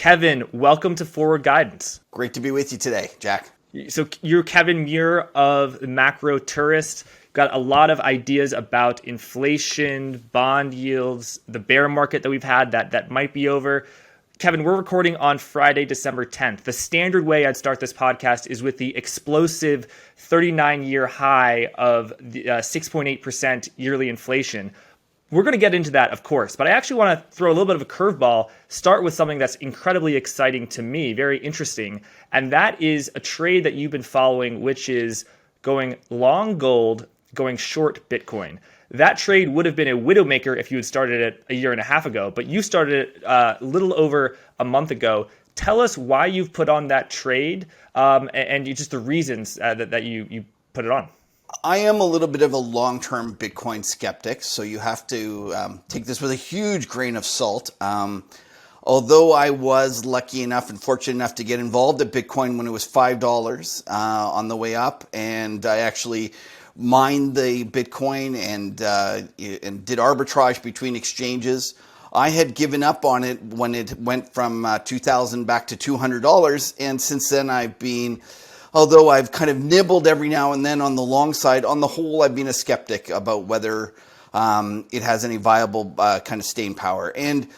Kevin, welcome to Forward Guidance. Great to be with you today, Jack. So you're Kevin Muir of Macro Tourist. Got a lot of ideas about inflation, bond yields, the bear market that we've had that might be over. Kevin, we're recording on Friday, December 10th. The standard way I'd start this podcast is with the explosive 39-year high of 6.8% yearly inflation. We're going to get into that, of course, but I actually want to throw a little bit of a curveball, start with something that's incredibly exciting to me, very interesting, and that is a trade that you've been following, which is going long gold, going short Bitcoin. That trade would have been a widowmaker if you had started it a year and a half ago, but you started it a little over a month ago. Tell us why you've put on that trade and just the reasons that you put it on. I am a little bit of a long-term Bitcoin skeptic, so you have to take this with a huge grain of salt. Although I was lucky enough and fortunate enough to get involved at Bitcoin when it was $5 on the way up, and I actually mined the Bitcoin and did arbitrage between exchanges. I had given up on it when it went from $2,000 back to $200, and since then although I've kind of nibbled every now and then on the long side, on the whole, I've been a skeptic about whether it has any viable kind of staying power. And,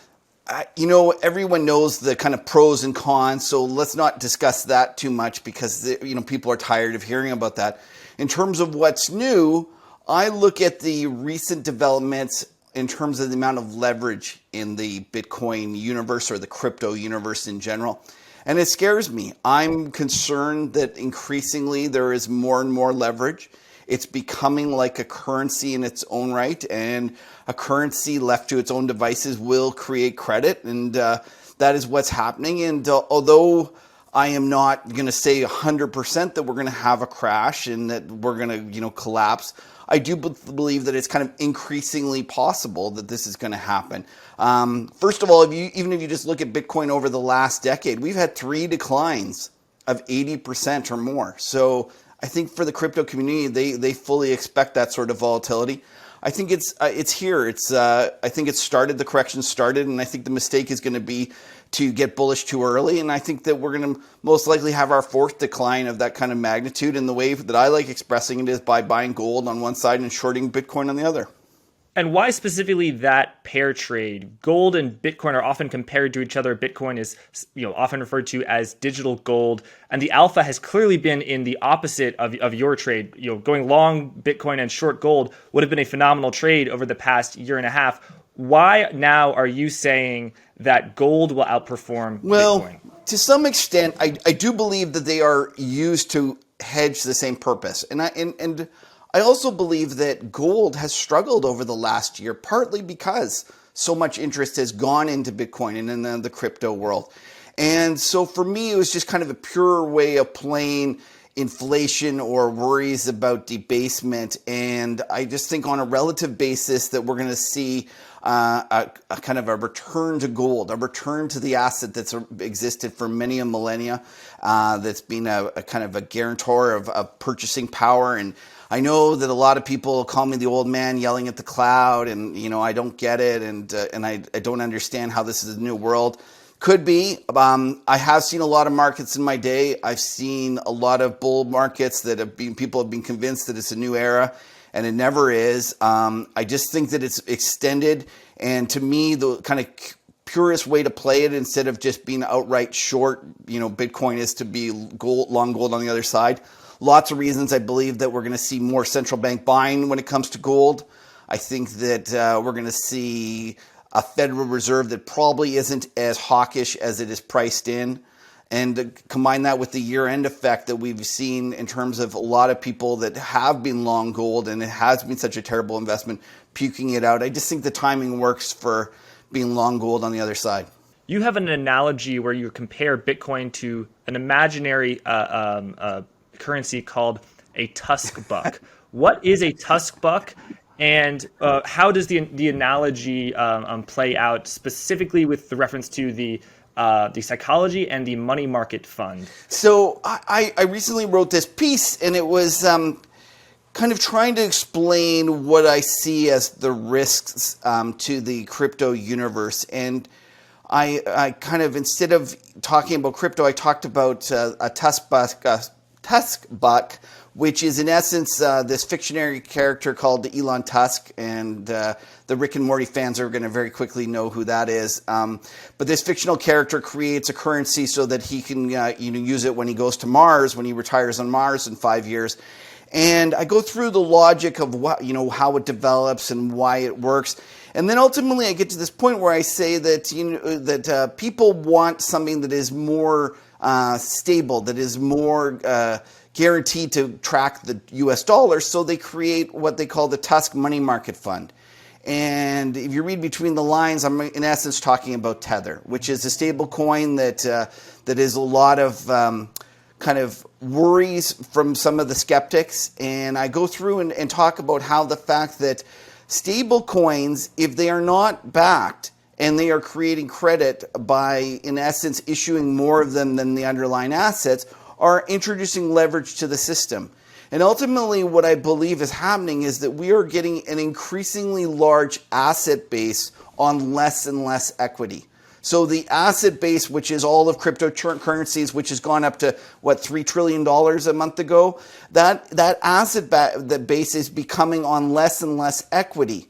everyone knows the kind of pros and cons, so let's not discuss that too much because, people are tired of hearing about that. In terms of what's new, I look at the recent developments in terms of the amount of leverage in the Bitcoin universe or the crypto universe in general. And it scares me. I'm concerned that increasingly there is more and more leverage. It's becoming like a currency in its own right, and a currency left to its own devices will create credit, and that is what's happening. And although I am not going to say 100% that we're going to have a crash and that we're going to, collapse, I do believe that it's kind of increasingly possible that this is going to happen. First of all, even if you just look at Bitcoin over the last decade, we've had 3 declines of 80% or more. So I think for the crypto community, they fully expect that sort of volatility. I think it's here. I think it started. The correction started, and I think the mistake is going to be to get bullish too early. And I think that we're going to most likely have our 4th decline of that kind of magnitude. And the way that I like expressing it is by buying gold on one side and shorting Bitcoin on the other. And why specifically that pair trade? Gold and Bitcoin are often compared to each other. Bitcoin is, often referred to as digital gold, and the alpha has clearly been in the opposite of your trade. Going long Bitcoin and short gold would have been a phenomenal trade over the past year and a half. Why now are you saying that gold will outperform Bitcoin? Well, to some extent, I do believe that they are used to hedge the same purpose, and I also believe that gold has struggled over the last year, partly because so much interest has gone into Bitcoin and in the crypto world. And so for me, it was just kind of a pure way of playing inflation or worries about debasement. And I just think on a relative basis that we're going to see a kind of a return to gold, a return to the asset that's existed for many a millennia, that's been a kind of a guarantor of purchasing power. And I know that a lot of people call me the old man yelling at the cloud, and I don't get it, and I don't understand how this is a new world. Could be. I have seen a lot of markets in my day. I've seen a lot of bull markets that people have been convinced that it's a new era, and it never is. I just think that it's extended, and to me, the kind of purest way to play it, instead of just being outright short, Bitcoin, is to be long gold on the other side. Lots of reasons I believe that we're going to see more central bank buying when it comes to gold. I think that we're going to see a Federal Reserve that probably isn't as hawkish as it is priced in. And combine that with the year-end effect that we've seen in terms of a lot of people that have been long gold, and it has been such a terrible investment, puking it out. I just think the timing works for being long gold on the other side. You have an analogy where you compare Bitcoin to an imaginary currency called a tusk buck. What is a tusk buck, and how does the analogy play out specifically with the reference to the psychology and the money market fund? So I recently wrote this piece, and it was kind of trying to explain what I see as the risks to the crypto universe. And I kind of, instead of talking about crypto, I talked about a Tusk buck, which is in essence this fictionary character called Elon Tusk, and the Rick and Morty fans are going to very quickly know who that is. But this fictional character creates a currency so that he can use it when he goes to Mars, when he retires on Mars in 5 years. And I go through the logic of what, how it develops and why it works. And then ultimately I get to this point where I say that people want something that is more stable, that is more guaranteed to track the US dollar, so they create what they call the Tusk Money Market Fund. And if you read between the lines, I'm in essence talking about Tether, which is a stable coin that is a lot of kind of worries from some of the skeptics. And I go through and talk about how the fact that stable coins, if they are not backed and they are creating credit by, in essence, issuing more of them than the underlying assets, are introducing leverage to the system. And ultimately, what I believe is happening is that we are getting an increasingly large asset base on less and less equity. So the asset base, which is all of cryptocurrencies, which has gone up to, $3 trillion a month ago, that asset base is becoming on less and less equity.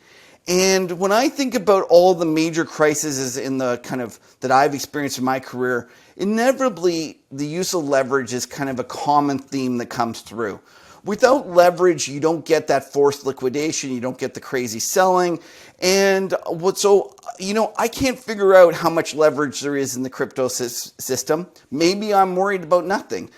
And when I think about all the major crises in the that I've experienced in my career, inevitably the use of leverage is kind of a common theme that comes through. Without leverage, you don't get that forced liquidation, you don't get the crazy selling. And I can't figure out how much leverage there is in the crypto system. Maybe I'm worried about nothing.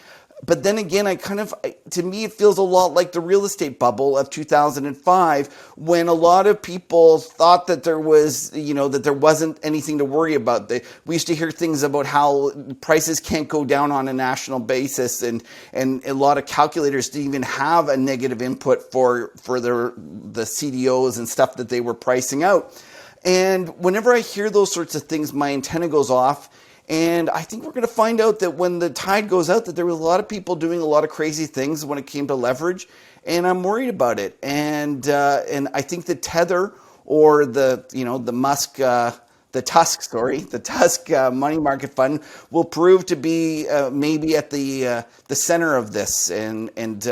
But then again, to me, it feels a lot like the real estate bubble of 2005, when a lot of people thought that there was, that there wasn't anything to worry about. We used to hear things about how prices can't go down on a national basis, and a lot of calculators didn't even have a negative input for the CDOs and stuff that they were pricing out. And whenever I hear those sorts of things, my antenna goes off. And I think we're going to find out that when the tide goes out, that there were a lot of people doing a lot of crazy things when it came to leverage, and I'm worried about it. And I think that Tether, or the Tusk Money Market Fund, will prove to be maybe at the center of this. And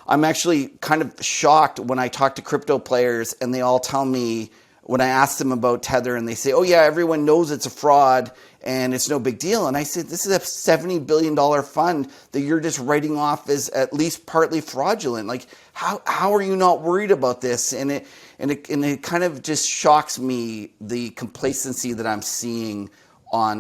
I'm actually kind of shocked when I talk to crypto players, and they all tell me, when I ask them about Tether, and they say, "Oh yeah, everyone knows it's a fraud and it's no big deal." And I said, this is a $70 billion fund that you're just writing off as at least partly fraudulent. Like, how are you not worried about this? And it kind of just shocks me, the complacency that I'm seeing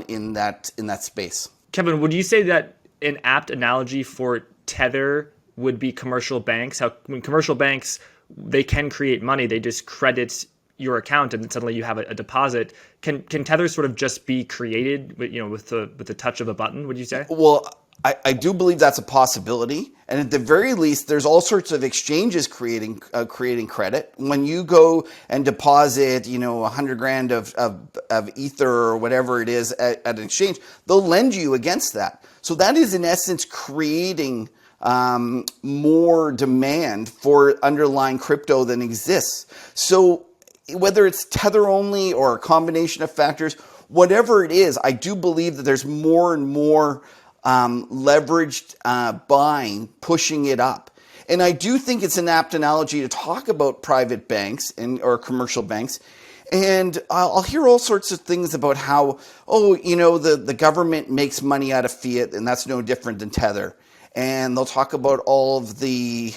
in that space. Kevin, would you say that an apt analogy for Tether would be commercial banks? How when commercial banks, they can create money, they just credit your account and then suddenly you have a deposit. Can Tether sort of just be created with the touch of a button, would you say? Well, I do believe that's a possibility. And at the very least, there's all sorts of exchanges creating credit. When you go and deposit, $100,000 of Ether or whatever it is at an exchange, they'll lend you against that. So that is in essence creating more demand for underlying crypto than exists. So whether it's Tether only or a combination of factors, whatever it is, I do believe that there's more and more leveraged buying pushing it up. And I do think it's an apt analogy to talk about private banks or commercial banks. And I'll hear all sorts of things about how, the government makes money out of fiat, and that's no different than Tether. And they'll talk about all of the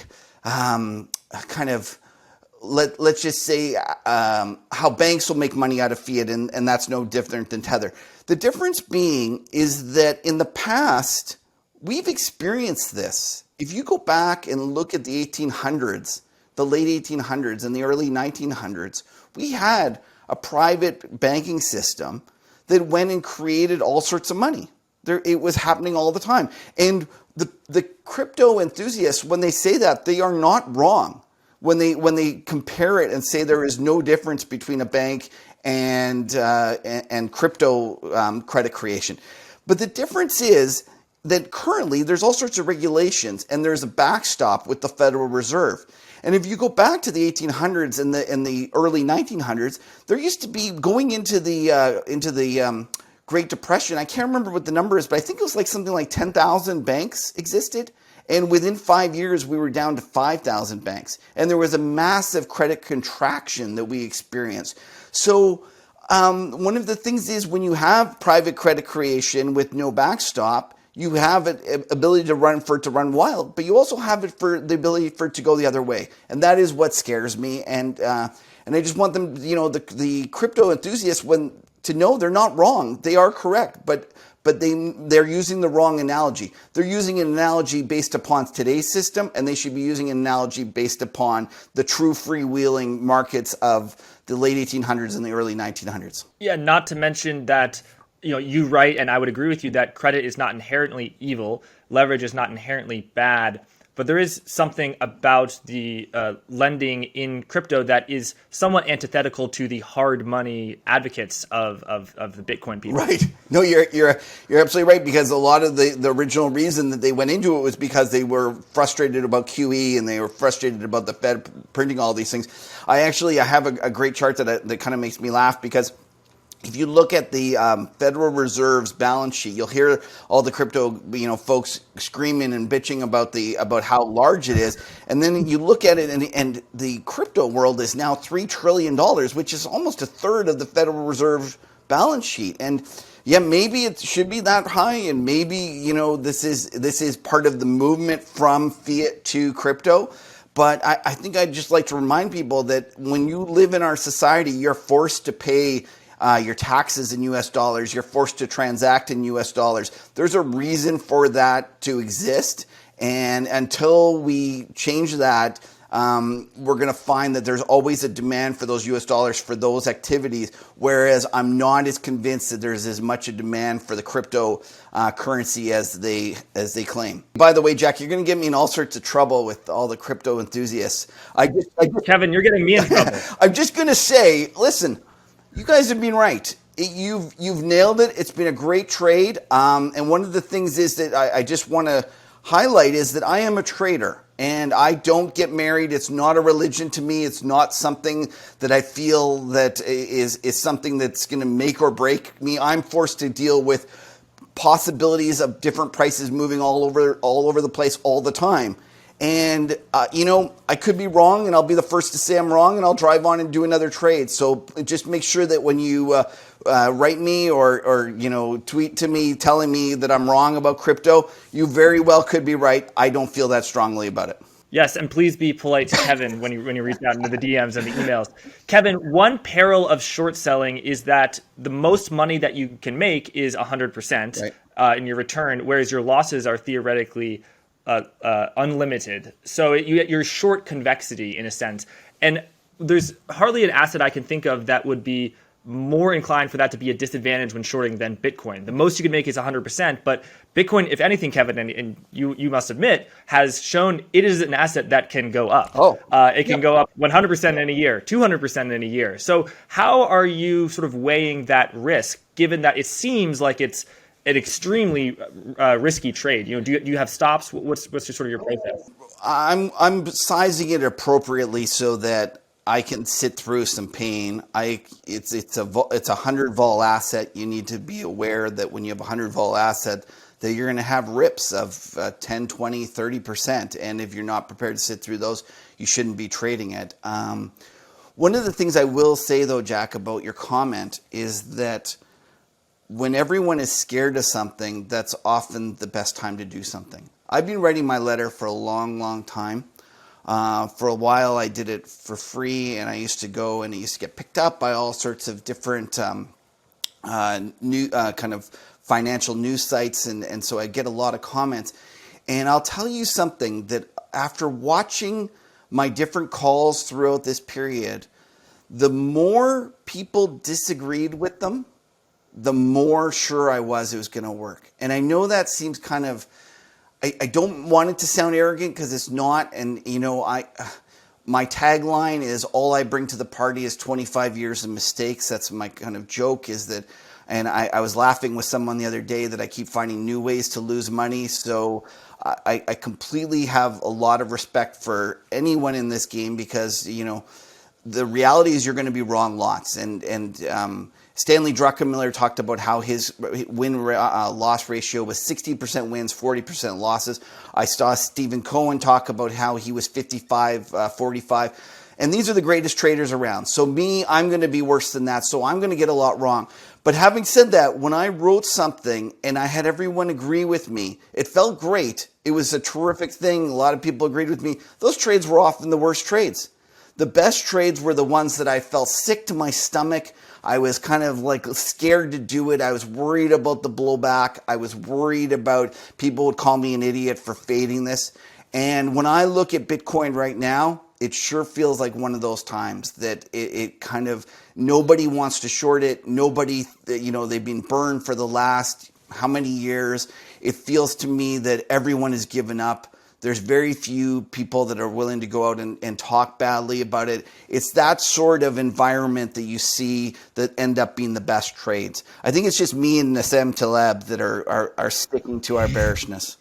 let's just say how banks will make money out of fiat, and that's no different than Tether. The difference being is that in the past, we've experienced this. If you go back and look at the 1800s, the late 1800s and the early 1900s, we had a private banking system that went and created all sorts of money. It was happening all the time. And the crypto enthusiasts, when they say that, they are not wrong. When they compare it and say there is no difference between a bank and crypto credit creation. But the difference is that currently there's all sorts of regulations, and there's a backstop with the Federal Reserve. And if you go back to the 1800s and the early 1900s, there used to be, going into the Great Depression, I can't remember what the number is, but I think it was like something like 10,000 banks existed. And within 5 years, we were down to 5,000 banks. And there was a massive credit contraction that we experienced. So one of the things is when you have private credit creation with no backstop, you have an ability for it to run wild, but you also have it for the ability for it to go the other way. And that is what scares me. And I just want them, the crypto enthusiasts, to know they're not wrong. They are correct, but they're using the wrong analogy. They're using an analogy based upon today's system, and they should be using an analogy based upon the true freewheeling markets of the late 1800s and the early 1900s. Yeah, not to mention that, you write, and I would agree with you, that credit is not inherently evil, leverage is not inherently bad, but there is something about the lending in crypto that is somewhat antithetical to the hard money advocates of the Bitcoin people. Right. No, you're absolutely right, because a lot of the original reason that they went into it was because they were frustrated about QE and they were frustrated about the Fed printing all these things. I have a great chart that kind of makes me laugh, because if you look at the Federal Reserve's balance sheet, you'll hear all the crypto, folks screaming and bitching about how large it is, and then you look at it, and the crypto world is now $3 trillion, which is almost a third of the Federal Reserve balance sheet. And yeah, maybe it should be that high, and maybe this is part of the movement from fiat to crypto. But I think I'd just like to remind people that when you live in our society, you're forced to pay your taxes in US dollars, you're forced to transact in US dollars. There's a reason for that to exist. And until we change that, we're going to find that there's always a demand for those US dollars for those activities. Whereas I'm not as convinced that there's as much a demand for the crypto currency as they claim. By the way, Jack, you're going to get me in all sorts of trouble with all the crypto enthusiasts. Kevin, you're getting me in trouble. I'm just going to say, listen, you guys have been right. You've nailed it. It's been a great trade. And one of the things is that I just want to highlight is that I am a trader, and I don't get married. It's not a religion to me. It's not something that I feel that is something that's going to make or break me. I'm forced to deal with possibilities of different prices moving all over the place all the time. And, I could be wrong, and I'll be the first to say I'm wrong, and I'll drive on and do another trade. So just make sure that when you write me or tweet to me telling me that I'm wrong about crypto, you very well could be right. I don't feel that strongly about it. Yes, and please be polite to Kevin when you reach out into the DMs and the emails. Kevin, one peril of short selling is that the most money that you can make is 100% in your return, whereas your losses are theoretically unlimited. So you're short convexity in a sense. And there's hardly an asset I can think of that would be more inclined for that to be a disadvantage when shorting than Bitcoin. The most you can make is 100%, but Bitcoin, if anything, Kevin, and you must admit, has shown it is an asset that can go up. It can go up 100% in a year, 200% in a year. So how are you sort of weighing that risk, given that it seems like it's an extremely risky trade? Do you have stops? What's your process? I'm sizing it appropriately so that I can sit through some pain. It's a 100 vol asset. You need to be aware that when you have a 100 vol asset, that you're going to have rips of 10, 20, 30%. And if you're not prepared to sit through those, you shouldn't be trading it. One of the things I will say, though, Jack, about your comment is that when everyone is scared of something, that's often the best time to do something. I've been writing my letter for a long, long time. For a while, I did it for free, and I used to go and it used to get picked up by all sorts of different new kind of financial news sites, and so I get a lot of comments. And I'll tell you something, that after watching my different calls throughout this period, the more people disagreed with them, the more sure I was it was going to work. And I know that seems kind of, I don't want it to sound arrogant, because it's not. And, my tagline is, all I bring to the party is 25 years of mistakes. That's my kind of joke, is that, and I was laughing with someone the other day that I keep finding new ways to lose money. So I completely have a lot of respect for anyone in this game, because, the reality is you're going to be wrong lots. And Stanley Druckenmiller talked about how his win-loss ratio was 60% wins, 40% losses. I saw Stephen Cohen talk about how he was 55-45. And these are the greatest traders around. So me, I'm going to be worse than that. So I'm going to get a lot wrong. But having said that, when I wrote something and I had everyone agree with me, it felt great. It was a terrific thing. A lot of people agreed with me. Those trades were often the worst trades. The best trades were the ones that I felt sick to my stomach. I was kind of like scared to do it. I was worried about the blowback. I was worried about people would call me an idiot for fading this. And when I look at Bitcoin right now, it sure feels like one of those times that it kind of, nobody wants to short it. Nobody, they've been burned for the last how many years. It feels to me that everyone has given up. There's very few people that are willing to go out and talk badly about it. It's that sort of environment that you see that end up being the best trades. I think it's just me and Nassim Taleb that are sticking to our bearishness.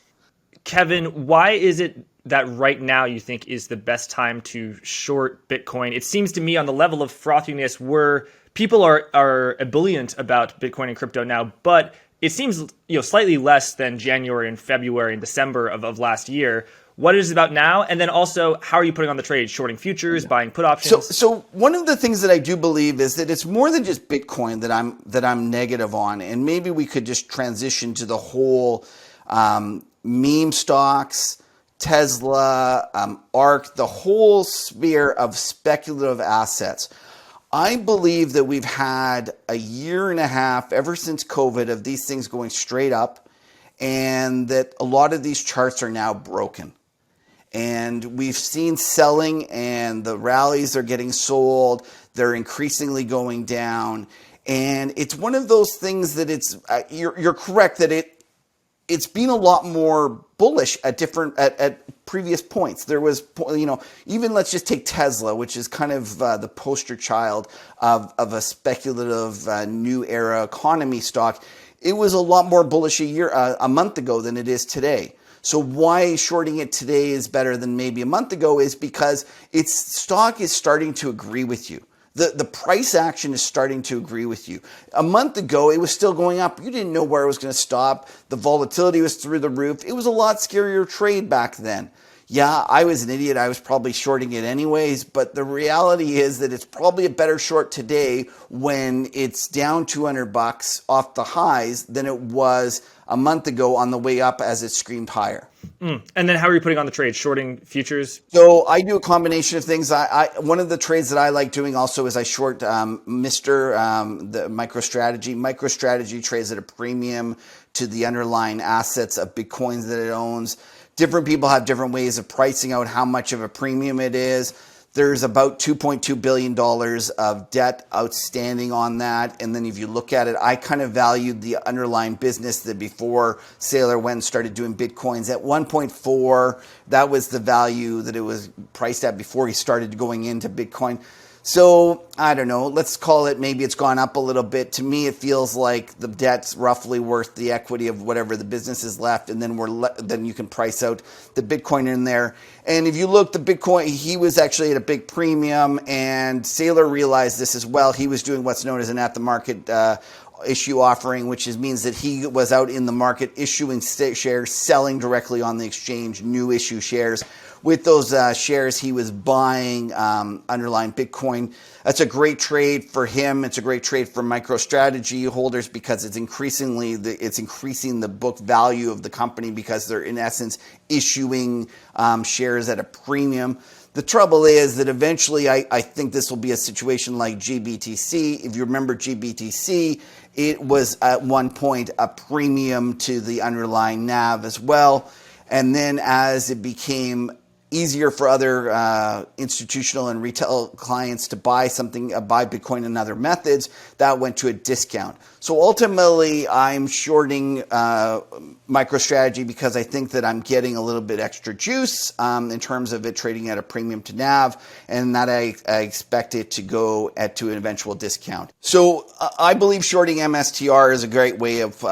Kevin, why is it that right now you think is the best time to short Bitcoin? It seems to me on the level of frothiness where people are ebullient about Bitcoin and crypto now, but it seems slightly less than January and February and December of last year. What is it about now? And then also, how are you putting on the trade? Shorting futures, buying put options? So one of the things that I do believe is that it's more than just Bitcoin that I'm negative on, and maybe we could just transition to the whole meme stocks, Tesla, ARK, the whole sphere of speculative assets. I believe that we've had a year and a half ever since COVID of these things going straight up, and that a lot of these charts are now broken. And we've seen selling, and the rallies are getting sold. They're increasingly going down. And it's one of those things that it's, you're correct that it's been a lot more bullish at previous points. There was, even let's just take Tesla, which is kind of the poster child of a speculative new era economy stock. It was a lot more bullish a month ago than it is today. So why shorting it today is better than maybe a month ago is because its stock is starting to agree with you. The price action is starting to agree with you. A month ago, it was still going up. You didn't know where it was going to stop. The volatility was through the roof. It was a lot scarier trade back then. Yeah, I was an idiot. I was probably shorting it anyways, but the reality is that it's probably a better short today when it's down $200 off the highs than it was a month ago on the way up as it screamed higher. And then how are you putting on the trade? Shorting futures? So I do a combination of things. One of the trades that I like doing also is I short the MicroStrategy. MicroStrategy trades at a premium to the underlying assets of Bitcoins that it owns. Different people have different ways of pricing out how much of a premium it is. There's about $2.2 billion of debt outstanding on that. And then if you look at it, I kind of valued the underlying business that before Saylor went and started doing Bitcoins at 1.4. That was the value that it was priced at before he started going into Bitcoin. So I don't know, let's call it, maybe it's gone up a little bit. To me, it feels like the debt's roughly worth the equity of whatever the business is left, and then then you can price out the Bitcoin in there. And if you look, the Bitcoin, he was actually at a big premium, and Saylor realized this as well. He was doing what's known as an at-the-market issue offering, which means that he was out in the market issuing shares, selling directly on the exchange, new issue shares. With those shares, he was buying underlying Bitcoin. That's a great trade for him. It's a great trade for MicroStrategy holders because it's increasing the book value of the company because they're in essence issuing shares at a premium. The trouble is that eventually I think this will be a situation like GBTC. If you remember GBTC, it was at one point a premium to the underlying NAV as well. And then as it became easier for other institutional and retail clients to buy Bitcoin and other methods, that went to a discount. So ultimately, I'm shorting MicroStrategy because I think that I'm getting a little bit extra juice in terms of it trading at a premium to NAV, and that I expect it to go to an eventual discount. So I believe shorting MSTR is a great way of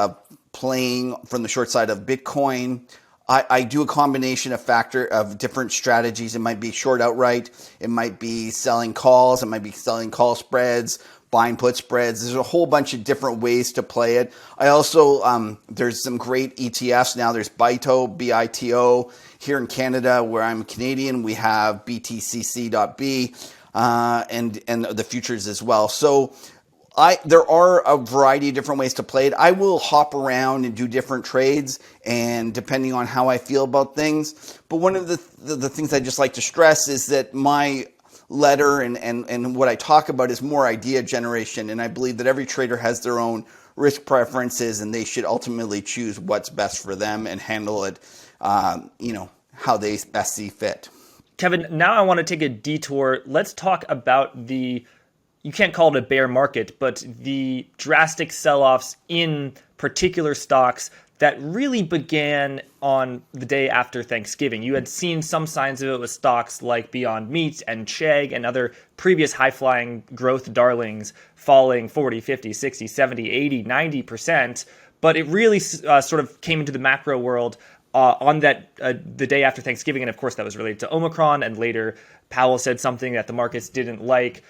playing from the short side of Bitcoin. I do a combination of different strategies. It might be short outright. It might be selling calls. It might be selling call spreads, buy and put spreads. There's a whole bunch of different ways to play it. I also, there's some great ETFs now. There's BITO, B-I-T-O. Here in Canada, where I'm Canadian, we have BTCC.B and the futures as well. So there are a variety of different ways to play it. I will hop around and do different trades, and depending on how I feel about things. But one of the things I just like to stress is that my letter and what I talk about is more idea generation, and I believe that every trader has their own risk preferences, and they should ultimately choose what's best for them and handle it, how they best see fit. Kevin, now I want to take a detour. Let's talk about you can't call it a bear market, but the drastic sell-offs in particular stocks that really began on the day after Thanksgiving. You had seen some signs of it with stocks like Beyond Meat and Chegg and other previous high-flying growth darlings falling 40, 50, 60, 70, 80, 90%. But it really sort of came into the macro world on that the day after Thanksgiving. And of course, that was related to Omicron. And later, Powell said something that the markets didn't like.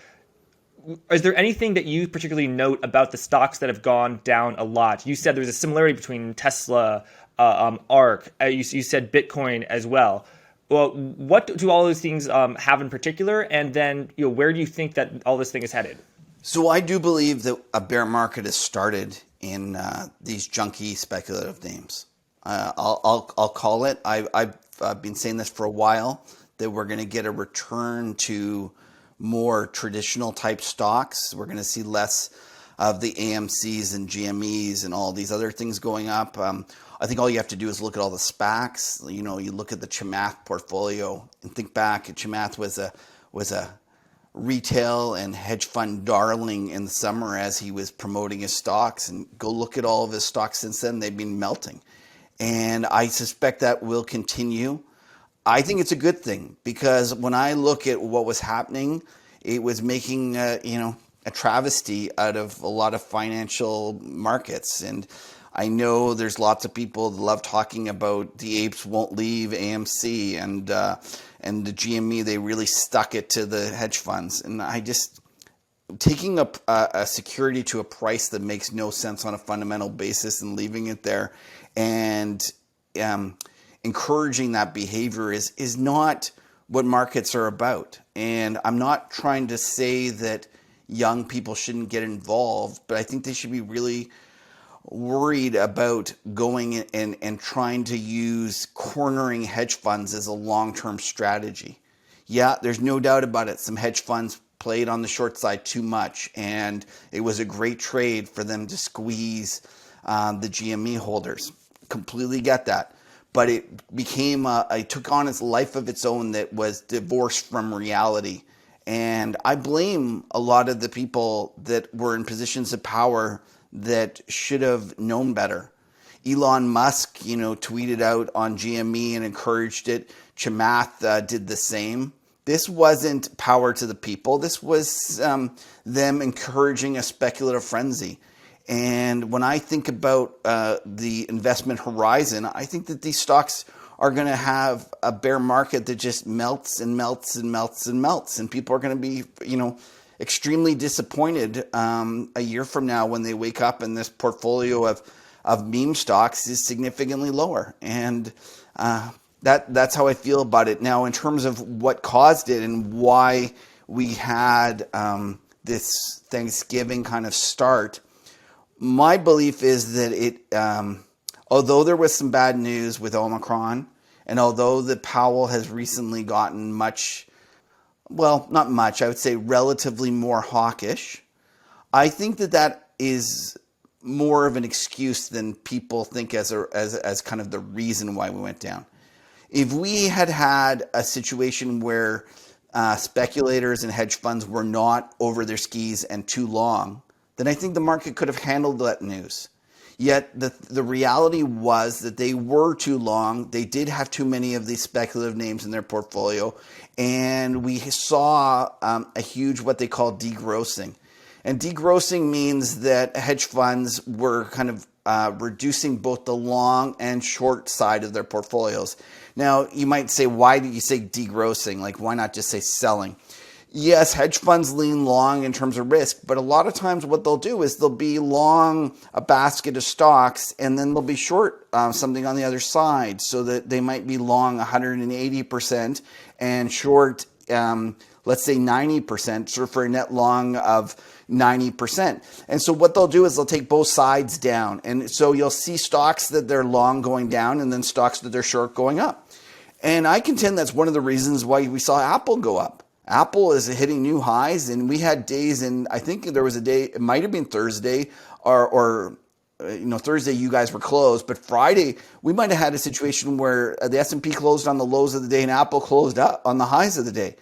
Is there anything that you particularly note about the stocks that have gone down a lot? You said there's a similarity between Tesla, ARK. You said Bitcoin as well. Well, what do all those things have in particular? And then, where do you think that all this thing is headed? So I do believe that a bear market has started in these junky speculative names. I'll call it. I've been saying this for a while, that we're going to get a return to more traditional type stocks. We're going to see less of the AMCs and GMEs and all these other things going up. I think all you have to do is look at all the SPACs. You look at the Chamath portfolio and think back. Chamath was a retail and hedge fund darling in the summer as he was promoting his stocks, and go look at all of his stocks since then. They've been melting, and I suspect that will continue. I think it's a good thing, because when I look at what was happening, it was making a travesty out of a lot of financial markets. And I know there's lots of people that love talking about the apes won't leave AMC and the GME. They really stuck it to the hedge funds, and I just taking a security to a price that makes no sense on a fundamental basis and leaving it there, and encouraging that behavior is not what markets are about. And I'm not trying to say that young people shouldn't get involved, but I think they should be really worried about going and trying to use cornering hedge funds as a long-term strategy. Yeah, there's no doubt about it. Some hedge funds played on the short side too much, and it was a great trade for them to squeeze the GME holders. Completely get that. But it became, it took on its life of its own that was divorced from reality. And I blame a lot of the people that were in positions of power that should have known better. Elon Musk, tweeted out on GME and encouraged it. Chamath did the same. This wasn't power to the people. This was them encouraging a speculative frenzy. And when I think about the investment horizon, I think that these stocks are going to have a bear market that just melts and melts and melts and melts. And people are going to be, extremely disappointed a year from now when they wake up and this portfolio of meme stocks is significantly lower. And that's how I feel about it. Now, in terms of what caused it and why we had this Thanksgiving kind of start, my belief is that it, although there was some bad news with Omicron, and although the Powell has recently gotten much, well, not much, I would say relatively more hawkish, I think that is more of an excuse than people think as kind of the reason why we went down. If we had had a situation where speculators and hedge funds were not over their skis and too long, then I think the market could have handled that news. Yet the reality was that they were too long. They did have too many of these speculative names in their portfolio. And we saw a huge what they call degrossing. And degrossing means that hedge funds were kind of reducing both the long and short side of their portfolios. Now, you might say, why did you say degrossing? Like, why not just say selling? Yes, hedge funds lean long in terms of risk, but a lot of times what they'll do is they'll be long a basket of stocks and then they'll be short something on the other side, so that they might be long 180% and short, let's say 90%, sort of for a net long of 90%. And so what they'll do is they'll take both sides down. And so you'll see stocks that they're long going down and then stocks that they're short going up. And I contend that's one of the reasons why we saw Apple go up. Apple is hitting new highs, and we had days, and I think there was a day, it might have been Thursday, or Thursday you guys were closed, but Friday we might have had a situation where the S&P closed on the lows of the day and Apple closed up on the highs of the day.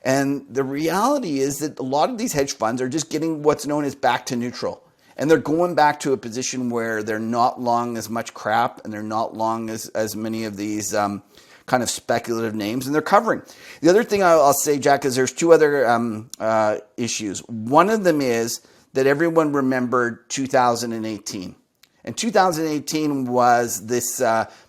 And the reality is that a lot of these hedge funds are just getting what's known as back to neutral. And they're going back to a position where they're not long as much crap and they're not long as many of these kind of speculative names, and they're covering. The other thing I'll say, Jack, is there's two other issues. One of them is that everyone remembered 2018. And 2018 was this,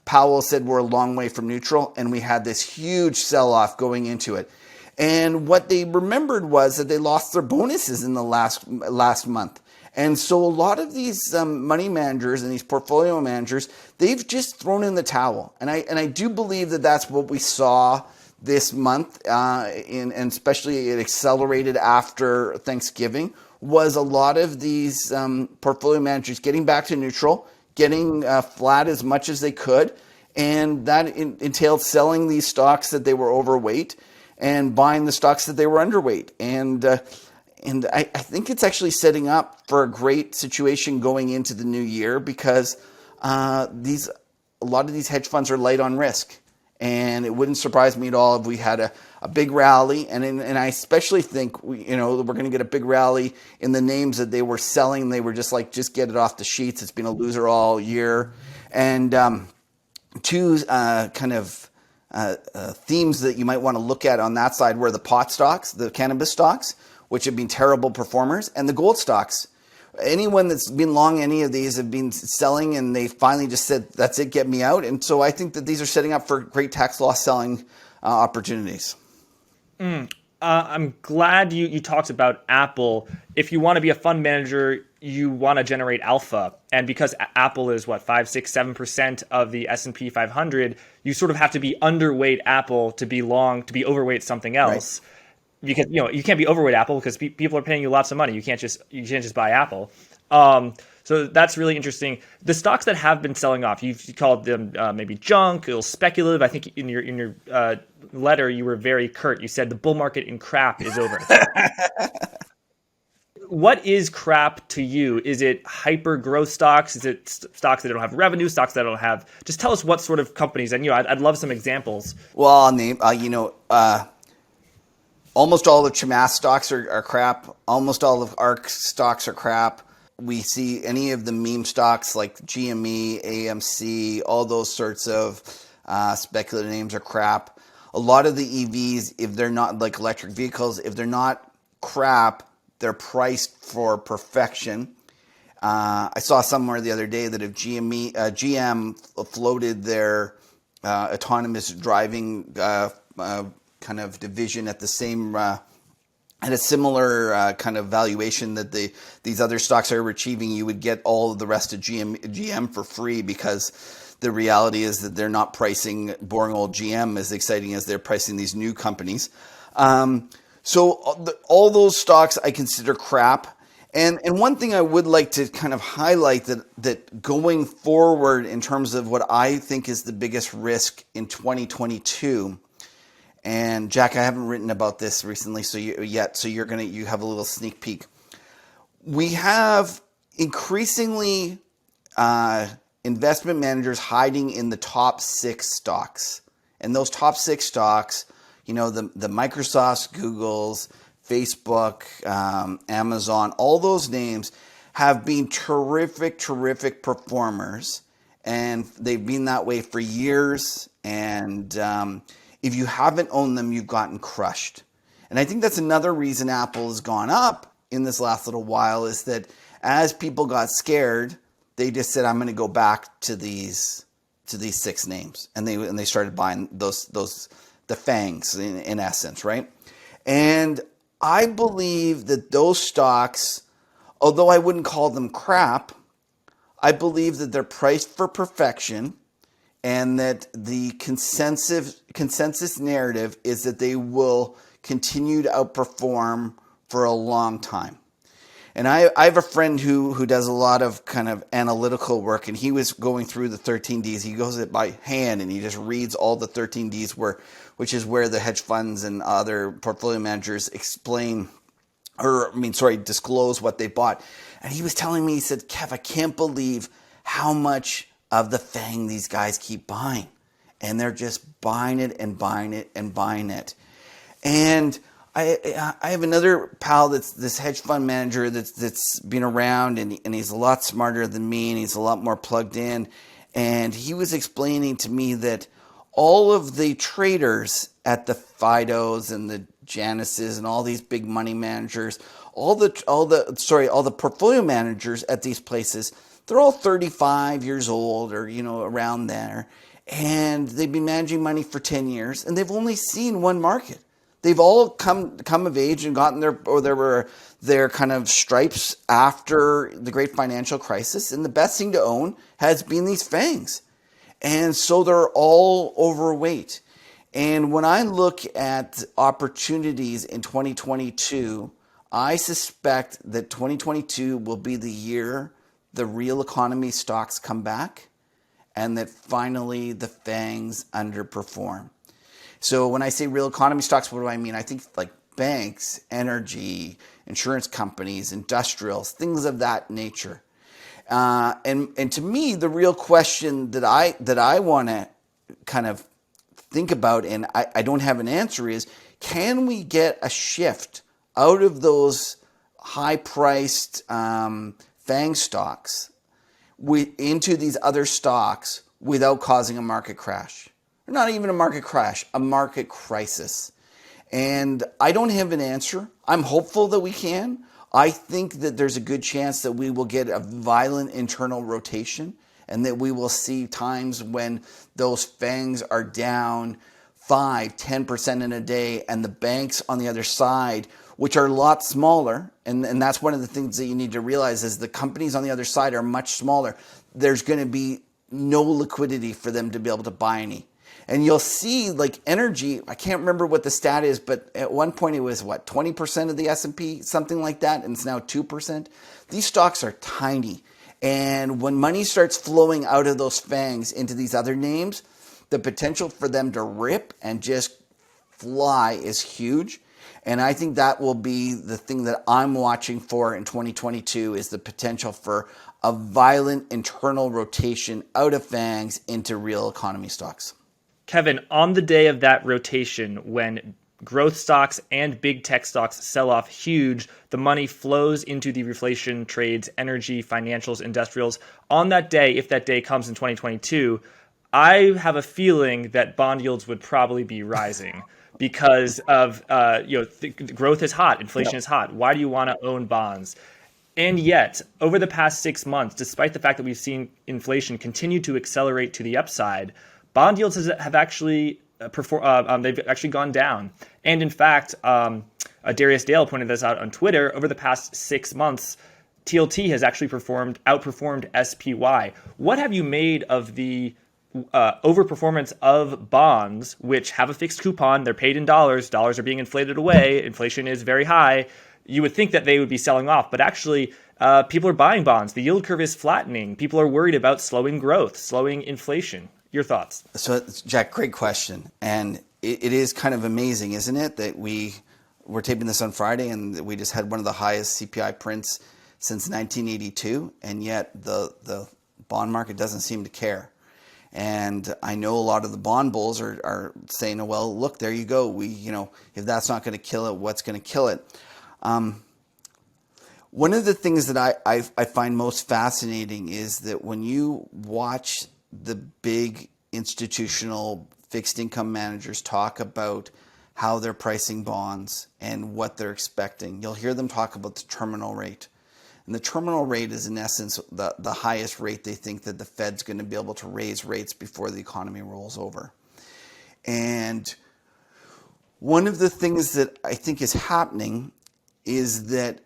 Powell said we're a long way from neutral, and we had this huge sell-off going into it. And what they remembered was that they lost their bonuses in the last month. And so a lot of these money managers and these portfolio managers, they've just thrown in the towel. And I do believe that that's what we saw this month, and especially it accelerated after Thanksgiving, was a lot of these portfolio managers getting back to neutral, getting flat as much as they could. And that entailed selling these stocks that they were overweight and buying the stocks that they were underweight. And I think it's actually setting up for a great situation going into the new year, because a lot of these hedge funds are light on risk. And it wouldn't surprise me at all if we had a big rally. And I especially think we're going to get a big rally in the names that they were selling. They were just get it off the sheets. It's been a loser all year. And two themes that you might want to look at on that side were the pot stocks, the cannabis stocks, which have been terrible performers, and the gold stocks. Anyone that's been long any of these have been selling, and they finally just said, that's it, get me out. And so I think that these are setting up for great tax loss selling opportunities. I'm glad you talked about Apple. If you want to be a fund manager, you want to generate alpha. And because Apple is 5, 6, 7% of the S&P 500, you sort of have to be underweight Apple to be long, to be overweight something else. Right. Because you can't be overweight Apple because people are paying you lots of money. You can't just buy Apple. So that's really interesting. The stocks that have been selling off, you've called them maybe junk, a little speculative. I think in your letter you were very curt. You said the bull market in crap is over. What is crap to you? Is it hyper growth stocks? Is it stocks that don't have revenue? Stocks that don't have? Just tell us what sort of companies. And I'd love some examples. Well, I'll name almost all the Chamath stocks are crap. Almost all of ARK stocks are crap. We see any of the meme stocks like GME, AMC, all those sorts of speculative names are crap. A lot of the EVs, if they're not like electric vehicles, if they're not crap, they're priced for perfection. I saw somewhere the other day that if GM floated their autonomous driving kind of division at the same at a similar kind of valuation that these other stocks are achieving, you would get all of the rest of GM for free, because the reality is that they're not pricing boring old GM as exciting as they're pricing these new companies. So all those stocks I consider crap. And one thing I would like to kind of highlight that going forward in terms of what I think is the biggest risk in 2022. And Jack, I haven't written about this recently, so you have a little sneak peek. We have increasingly investment managers hiding in the top 6 stocks, and those top 6 stocks, the Microsofts, Googles, Facebook, Amazon, all those names have been terrific performers, and they've been that way for years. And if you haven't owned them, you've gotten crushed. And I think that's another reason Apple has gone up in this last little while, is that as people got scared, they just said, I'm going to go back to these 6 names. And they started buying those the FANGs in essence, right? And I believe that those stocks, although I wouldn't call them crap, I believe that they're priced for perfection, and that the consensus narrative is that they will continue to outperform for a long time. And I have a friend who does a lot of kind of analytical work, and he was going through the 13 Ds. He goes it by hand, and he just reads all the 13 Ds, which is where the hedge funds and other portfolio managers disclose what they bought. And he was telling me, he said, Kev, I can't believe how much of the FANG these guys keep buying. And they're just buying it and buying it and buying it. And I have another pal that's this hedge fund manager that's been around, and he's a lot smarter than me, and he's a lot more plugged in. And he was explaining to me that all of the traders at the Fidos and the Janices and all these big money managers, all the portfolio managers at these places, they're all 35 years old or around there, and they've been managing money for 10 years, and they've only seen one market. They've all come of age and gotten their kind of stripes after the great financial crisis, and the best thing to own has been these FANGs. And so they're all overweight. And when I look at opportunities in 2022, I suspect that 2022 will be the year the real economy stocks come back, and that finally the FANGs underperform. So when I say real economy stocks, what do I mean? I think like banks, energy, insurance companies, industrials, things of that nature. And to me, the real question that I want to kind of think about, and I don't have an answer, is can we get a shift out of those high-priced FANG stocks into these other stocks without causing a market crash? Not even a market crash, a market crisis. And I don't have an answer. I'm hopeful that we can. I think that there's a good chance that we will get a violent internal rotation, and that we will see times when those FANGs are down 5-10% in a day, and the banks on the other side, which are a lot smaller, and that's one of the things that you need to realize, is the companies on the other side are much smaller. There's going to be no liquidity for them to be able to buy any. And you'll see like energy, I can't remember what the stat is, but at one point it was 20% of the S&P, something like that, and it's now 2%. These stocks are tiny. And when money starts flowing out of those FANGs into these other names, the potential for them to rip and just fly is huge. And I think that will be the thing that I'm watching for in 2022, is the potential for a violent internal rotation out of FANGs into real economy stocks. Kevin, on the day of that rotation, when growth stocks and big tech stocks sell off huge, the money flows into the reflation trades, energy, financials, industrials. On that day, if that day comes in 2022, I have a feeling that bond yields would probably be rising because of growth is hot, inflation is hot. Why do you want to own bonds? And yet, over the past 6 months, despite the fact that we've seen inflation continue to accelerate to the upside, bond yields have actually they've actually gone down. And in fact, Darius Dale pointed this out on Twitter. Over the past 6 months, TLT has actually outperformed SPY. What have you made of the overperformance of bonds, which have a fixed coupon? They're paid in dollars. Dollars are being inflated away. Inflation is very high. You would think that they would be selling off, but actually people are buying bonds. The yield curve is flattening. People are worried about slowing growth, slowing inflation. Your thoughts? So, Jack, great question. And it is kind of amazing, isn't it, that we're taping this on Friday and we just had one of the highest CPI prints since 1982, and yet the bond market doesn't seem to care. And I know a lot of the bond bulls are saying, oh, well, look, there you go. If that's not going to kill it, what's going to kill it? One of the things that I find most fascinating is that when you watch the big institutional fixed income managers talk about how they're pricing bonds and what they're expecting, you'll hear them talk about the terminal rate. And the terminal rate is in essence the highest rate they think that the Fed's going to be able to raise rates before the economy rolls over. And One of the things that I think is happening is that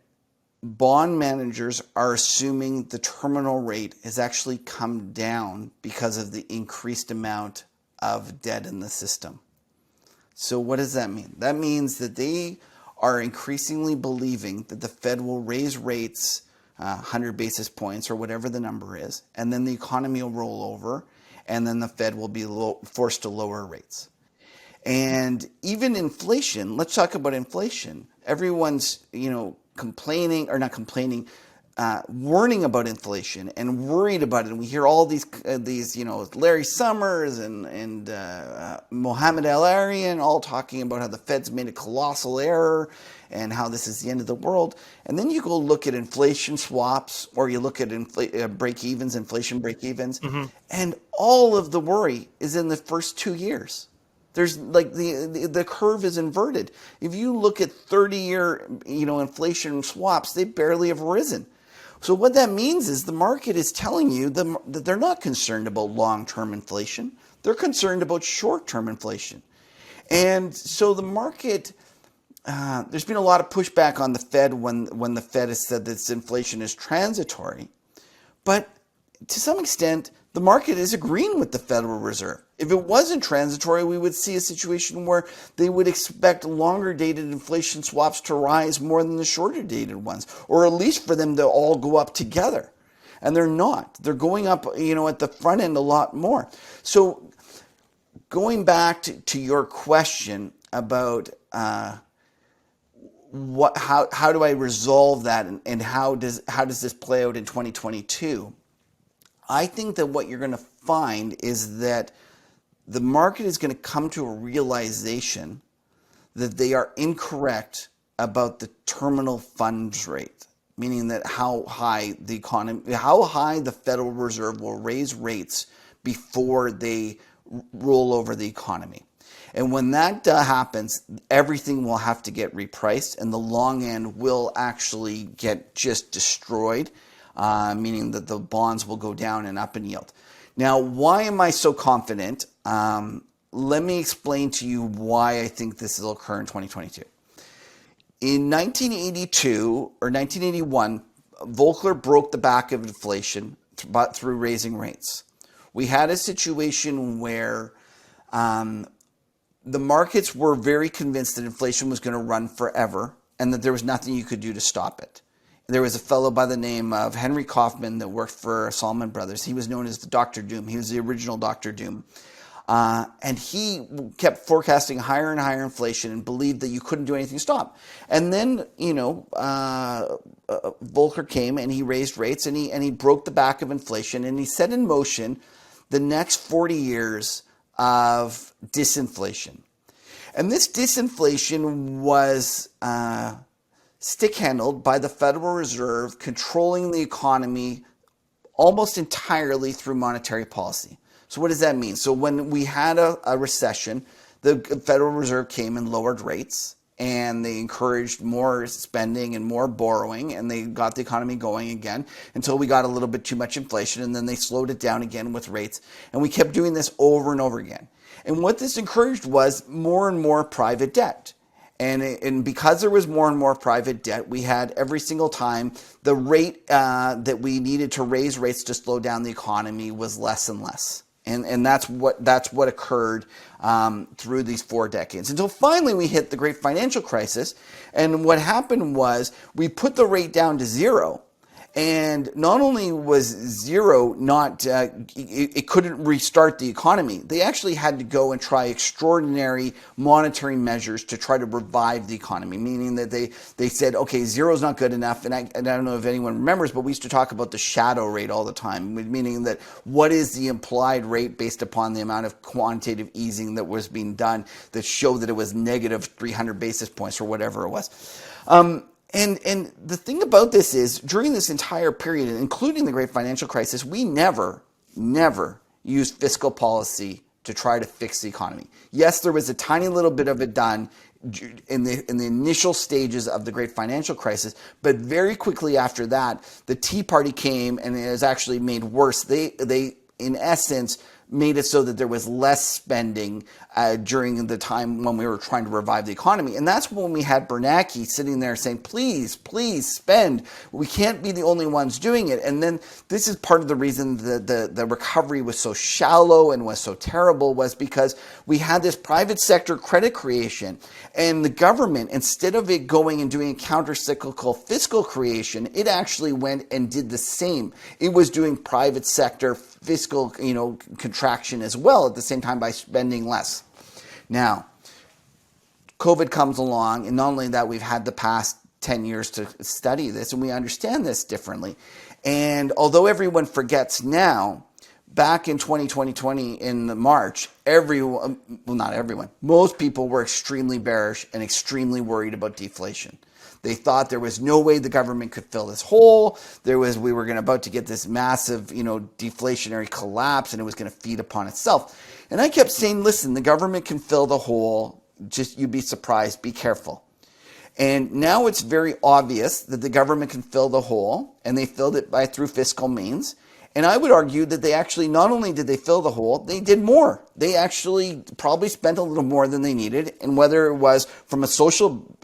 bond managers are assuming the terminal rate has actually come down because of the increased amount of debt in the system. So what does that mean? That means that they are increasingly believing that the Fed will raise rates 100 basis points or whatever the number is, and then the economy will roll over, and then the Fed will be forced to lower rates. And even inflation, let's talk about inflation. Everyone's, complaining, or not complaining, warning about inflation and worried about it. And we hear all these Larry Summers and Mohamed El-Arian all talking about how the Fed's made a colossal error and how this is the end of the world. And then you go look at inflation swaps, or you look at inflation break-evens, and all of the worry is in the first 2 years. There's like the curve is inverted. If you look at 30-year inflation swaps, they barely have risen. So what that means is the market is telling you that they're not concerned about long-term inflation. They're concerned about short-term inflation. And so the market, there's been a lot of pushback on the Fed when the Fed has said that this inflation is transitory. But to some extent, the market is agreeing with the Federal Reserve. If it wasn't transitory, we would see a situation where they would expect longer dated inflation swaps to rise more than the shorter dated ones, or at least for them to all go up together. And they're not. They're going up, at the front end a lot more. So going back to your question about how do I resolve that, and how does this play out in 2022? I think that what you're going to find is that the market is going to come to a realization that they are incorrect about the terminal funds rate, meaning that how high the Federal Reserve will raise rates before they roll over the economy. And when that happens, everything will have to get repriced, and the long end will actually get just destroyed, meaning that the bonds will go down and up in yield. Now, why am I so confident? Let me explain to you why I think this will occur in 2022. In 1982 or 1981, Volcker broke the back of inflation through raising rates. We had a situation where the markets were very convinced that inflation was going to run forever and that there was nothing you could do to stop it. There was a fellow by the name of Henry Coffin that worked for Salomon Brothers. He was known as the Dr. Doom. He was the original Dr. Doom. And he kept forecasting higher and higher inflation and believed that you couldn't do anything to stop. And then, Volcker came and he raised rates, and he broke the back of inflation, and he set in motion the next 40 years of disinflation. And this disinflation was stick-handled by the Federal Reserve, controlling the economy almost entirely through monetary policy. So what does that mean? So when we had a recession, the Federal Reserve came and lowered rates, and they encouraged more spending and more borrowing, and they got the economy going again until we got a little bit too much inflation, and then they slowed it down again with rates. And we kept doing this over and over again. And what this encouraged was more and more private debt. And because there was more and more private debt, we had every single time the rate that we needed to raise rates to slow down the economy was less and less. And that's what occurred through these 4 decades, until finally we hit the great financial crisis. And what happened was we put the rate down to zero. And not only was zero it couldn't restart the economy, they actually had to go and try extraordinary monetary measures to try to revive the economy, meaning that they said, okay, zero's not good enough. And I don't know if anyone remembers, but we used to talk about the shadow rate all the time, meaning that what is the implied rate based upon the amount of quantitative easing that was being done that showed that it was negative 300 basis points or whatever it was. And the thing about this is, during this entire period, including the great financial crisis, we never used fiscal policy to try to fix the economy. Yes, there was a tiny little bit of it done in the initial stages of the great financial crisis, but very quickly after that, the Tea Party came, and it was actually made worse. They in essence made it so that there was less spending during the time when we were trying to revive the economy. And that's when we had Bernanke sitting there saying, please, please spend. We can't be the only ones doing it. And then this is part of the reason the recovery was so shallow and was so terrible, was because we had this private sector credit creation, and the government, instead of it going and doing a counter-cyclical fiscal creation, it actually went and did the same. It was doing private sector fiscal, contraction as well at the same time by spending less. Now, COVID comes along, and not only that, we've had the past 10 years to study this, and we understand this differently. And although everyone forgets now, back in 2020 in March, not everyone, most people were extremely bearish and extremely worried about deflation. They thought there was no way the government could fill this hole. We were about to get this massive, deflationary collapse, and it was going to feed upon itself. And I kept saying, listen, the government can fill the hole. Just, you'd be surprised. Be careful. And now it's very obvious that the government can fill the hole, and they filled it through fiscal means. And I would argue that they actually, not only did they fill the hole, they did more. They actually probably spent a little more than they needed. And whether it was from a social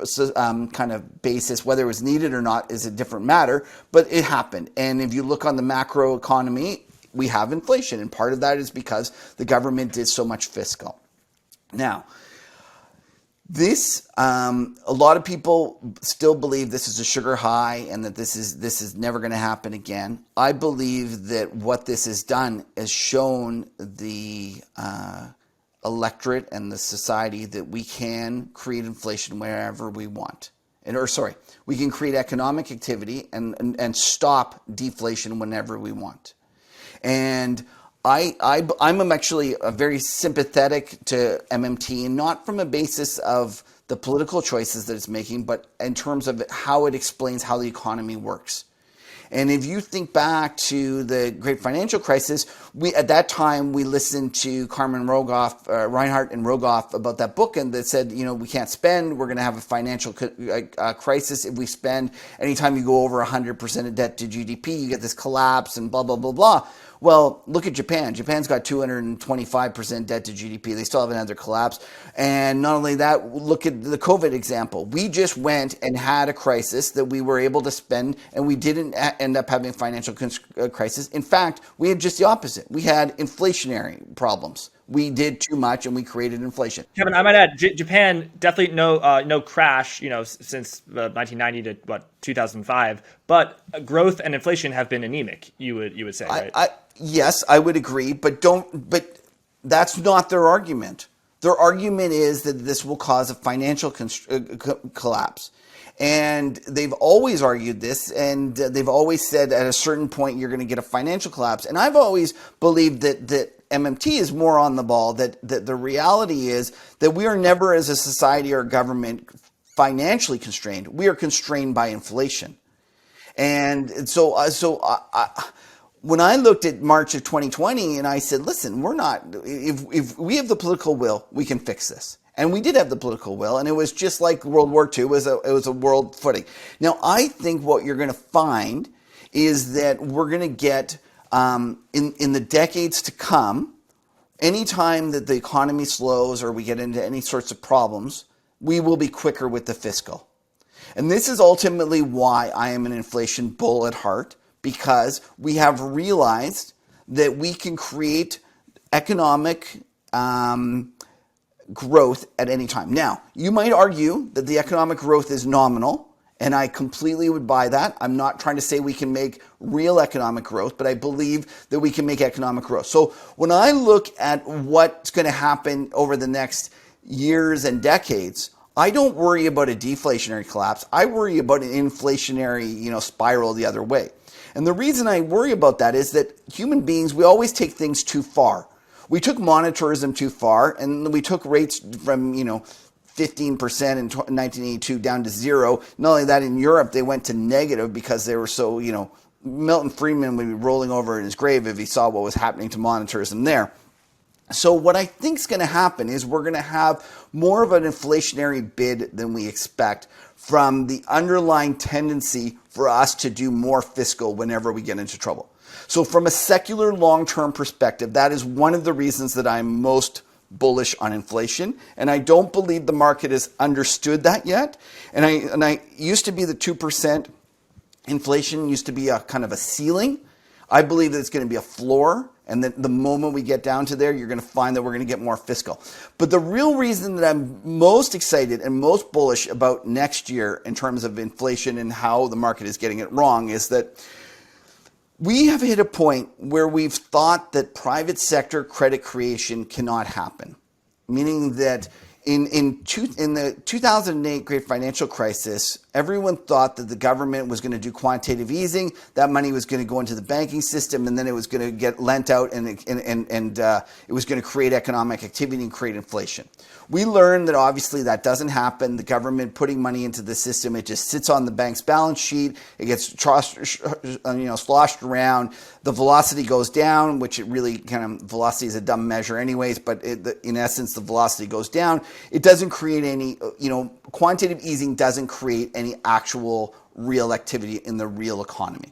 kind of basis, whether it was needed or not is a different matter, but it happened. And if you look on the macro economy, we have inflation. And part of that is because the government did so much fiscal. Now, a lot of people still believe this is a sugar high and that this is never going to happen again. I believe that what this has done is shown the electorate and the society that we can create inflation wherever we want. We can create economic activity and stop deflation whenever we want. And I'm actually very sympathetic to MMT, and not from a basis of the political choices that it's making, but in terms of how it explains how the economy works. And if you think back to the great financial crisis, at that time we listened to Reinhardt and Rogoff about that book, and that said, we can't spend. We're going to have a financial crisis if we spend. Anytime you go over 100% of debt to GDP, you get this collapse and blah, blah, blah, blah. Well, look at Japan. Japan's got 225% debt to GDP. They still haven't had their collapse. And not only that, look at the COVID example. We just went and had a crisis that we were able to spend, and we didn't end up having a financial crisis. In fact, we had just the opposite. We had inflationary problems. We did too much, and we created inflation. Kevin, I might add, Japan definitely no crash, since 1990 to 2005. But growth and inflation have been anemic. You would say, right? Yes, I would agree, but that's not their argument. Their argument is that this will cause a financial collapse. And they've always argued this, and they've always said at a certain point you're going to get a financial collapse. And I've always believed that MMT is more on the ball, that the reality is that we are never as a society or government financially constrained. We are constrained by inflation. And so when I looked at March of 2020 and I said, listen, we're not, if we have the political will, we can fix this. And we did have the political will, and it was just like World War II. It was a world footing. Now, I think what you're going to find is that we're going to get, in the decades to come, anytime that the economy slows or we get into any sorts of problems, we will be quicker with the fiscal. And this is ultimately why I am an inflation bull at heart, because we have realized that we can create economic growth at any time. Now, you might argue that the economic growth is nominal, and I completely would buy that. I'm not trying to say we can make real economic growth, but I believe that we can make economic growth. So when I look at what's going to happen over the next years and decades, I don't worry about a deflationary collapse. I worry about an inflationary, spiral the other way. And the reason I worry about that is that human beings, we always take things too far. We took monetarism too far, and we took rates from, 15% in 1982 down to zero. Not only that, in Europe, they went to negative because they were so, Milton Friedman would be rolling over in his grave if he saw what was happening to monetarism there. So what I think is going to happen is we're going to have more of an inflationary bid than we expect from the underlying tendency for us to do more fiscal whenever we get into trouble. So from a secular long-term perspective, that is one of the reasons that I'm most bullish on inflation, and I don't believe the market has understood that yet. And I used to be the 2% inflation used to be a kind of a ceiling. I believe that it's going to be a floor, and that the moment we get down to there, you're going to find that we're going to get more fiscal. But the real reason that I'm most excited and most bullish about next year in terms of inflation and how the market is getting it wrong is that we have hit a point where we've thought that private sector credit creation cannot happen, meaning that in the 2008 great financial crisis, everyone thought that the government was going to do quantitative easing, that money was going to go into the banking system, and then it was going to get lent out, and it was going to create economic activity and create inflation. We learned that obviously that doesn't happen. The government putting money into the system, it just sits on the bank's balance sheet. It gets sloshed around. The velocity goes down, which it really velocity is a dumb measure anyways, but in essence, the velocity goes down. It doesn't create any, quantitative easing doesn't create any actual real activity in the real economy.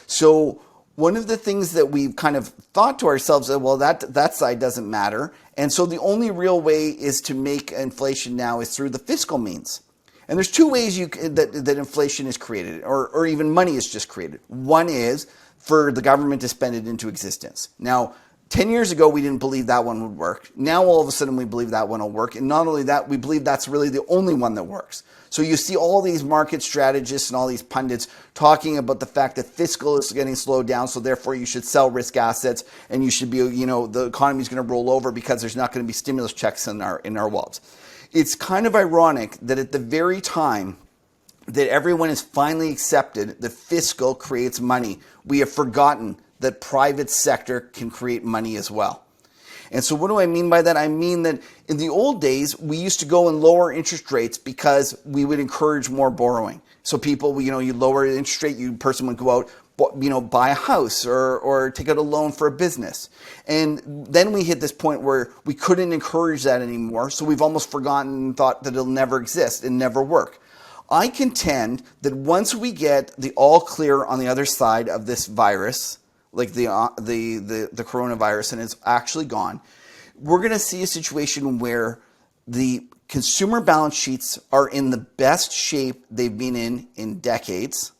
So one of the things that we've kind of thought to ourselves, well, that side doesn't matter. And so the only real way is to make inflation now is through the fiscal means. And there's two ways that inflation is created, or even money is just created. One is for the government to spend it into existence. Now, 10 years ago, we didn't believe that one would work. Now, all of a sudden, we believe that one will work. And not only that, we believe that's really the only one that works. So you see all these market strategists and all these pundits talking about the fact that fiscal is getting slowed down, so therefore you should sell risk assets, and you should be, the economy is going to roll over because there's not going to be stimulus checks in our wallets. It's kind of ironic that at the very time that everyone has finally accepted that fiscal creates money, we have forgotten that private sector can create money as well. And so what do I mean by that? I mean that in the old days, we used to go and lower interest rates because we would encourage more borrowing. So people, you lower the interest rate, person would go out, buy a house or take out a loan for a business. And then we hit this point where we couldn't encourage that anymore. So we've almost forgotten and thought that it'll never exist and never work. I contend that once we get the all clear on the other side of this virus, like the coronavirus, and it's actually gone, we're going to see a situation where the consumer balance sheets are in the best shape they've been in decades.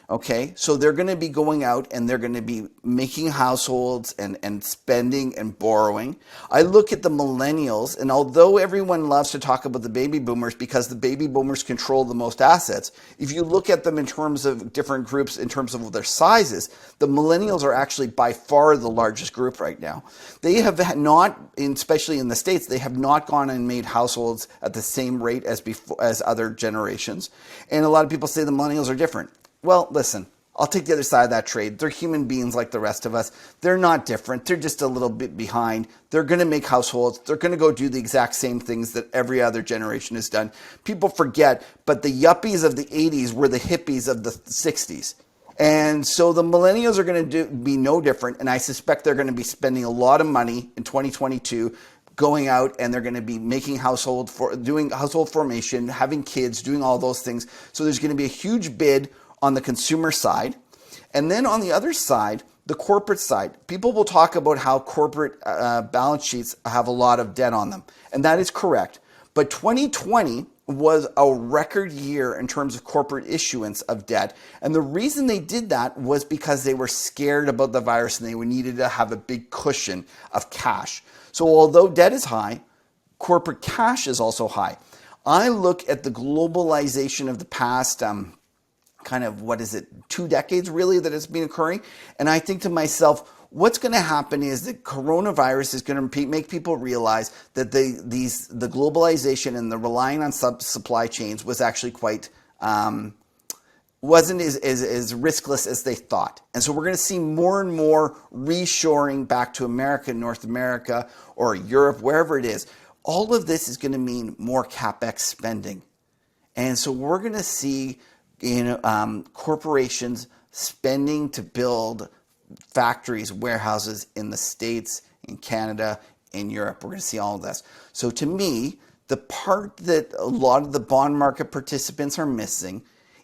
Okay, so they're going to be going out and they're going to be making households and spending and borrowing. I look at the millennials, and although everyone loves to talk about the baby boomers because the baby boomers control the most assets, if you look at them in terms of different groups, in terms of their sizes, the millennials are actually by far the largest group right now. They have not, especially in the States, they have not gone and made households at the same rate as other generations. And a lot of people say the millennials are different. Well, listen, I'll take the other side of that trade. They're human beings like the rest of us. They're not different. They're just a little bit behind. They're going to make households. They're going to go do the exact same things that every other generation has done. People forget, but the yuppies of the 80s were the hippies of the 60s. And so the millennials are going to be no different, and I suspect they're going to be spending a lot of money in 2022 going out, and they're going to be making doing household formation, having kids, doing all those things. So there's going to be a huge bid on the consumer side. And then on the other side, the corporate side, people will talk about how corporate balance sheets have a lot of debt on them. And that is correct. But 2020 was a record year in terms of corporate issuance of debt. And the reason they did that was because they were scared about the virus and they needed to have a big cushion of cash. So although debt is high, corporate cash is also high. I look at the globalization of the past 2 decades really that it's been occurring. And I think to myself, what's going to happen is that coronavirus is going to make people realize that the globalization and the relying on supply chains was actually quite, wasn't as riskless as they thought. And so we're going to see more and more reshoring back to America, North America, or Europe, wherever it is. All of this is going to mean more CapEx spending. And so we're going to see corporations spending to build factories, warehouses in the States, in Canada, in Europe. We're going to see all of this. So to me, the part that a lot of the bond market participants are missing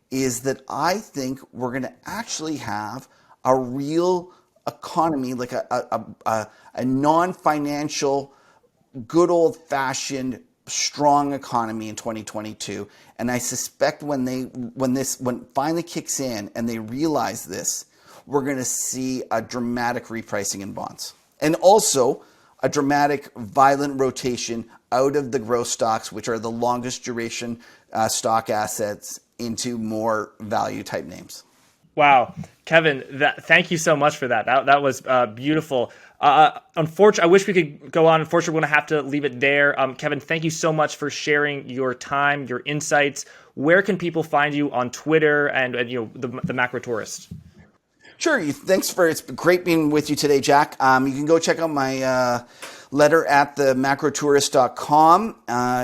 is that I think we're going to actually have a real economy, like a non-financial, good old-fashioned, strong economy in 2022. And I suspect when finally kicks in and they realize this, we're going to see a dramatic repricing in bonds, and also a dramatic, violent rotation out of the growth stocks, which are the longest duration stock assets, into more value type names. Wow, Kevin, thank you so much for that. That was beautiful. Unfortunately, I wish we could go on. Unfortunately, we're going to have to leave it there. Kevin, thank you so much for sharing your time, your insights. Where can people find you on Twitter and the Macro Tourist? Sure. It's been great being with you today, Jack. You can go check out my letter at themacrotourist.com.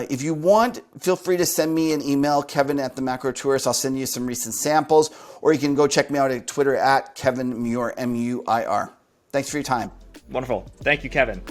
If you want, feel free to send me an email, Kevin at themacrotourist. I'll send you some recent samples, or you can go check me out at Twitter at Kevin Muir, Muir. Thanks for your time. Wonderful. Thank you, Kevin.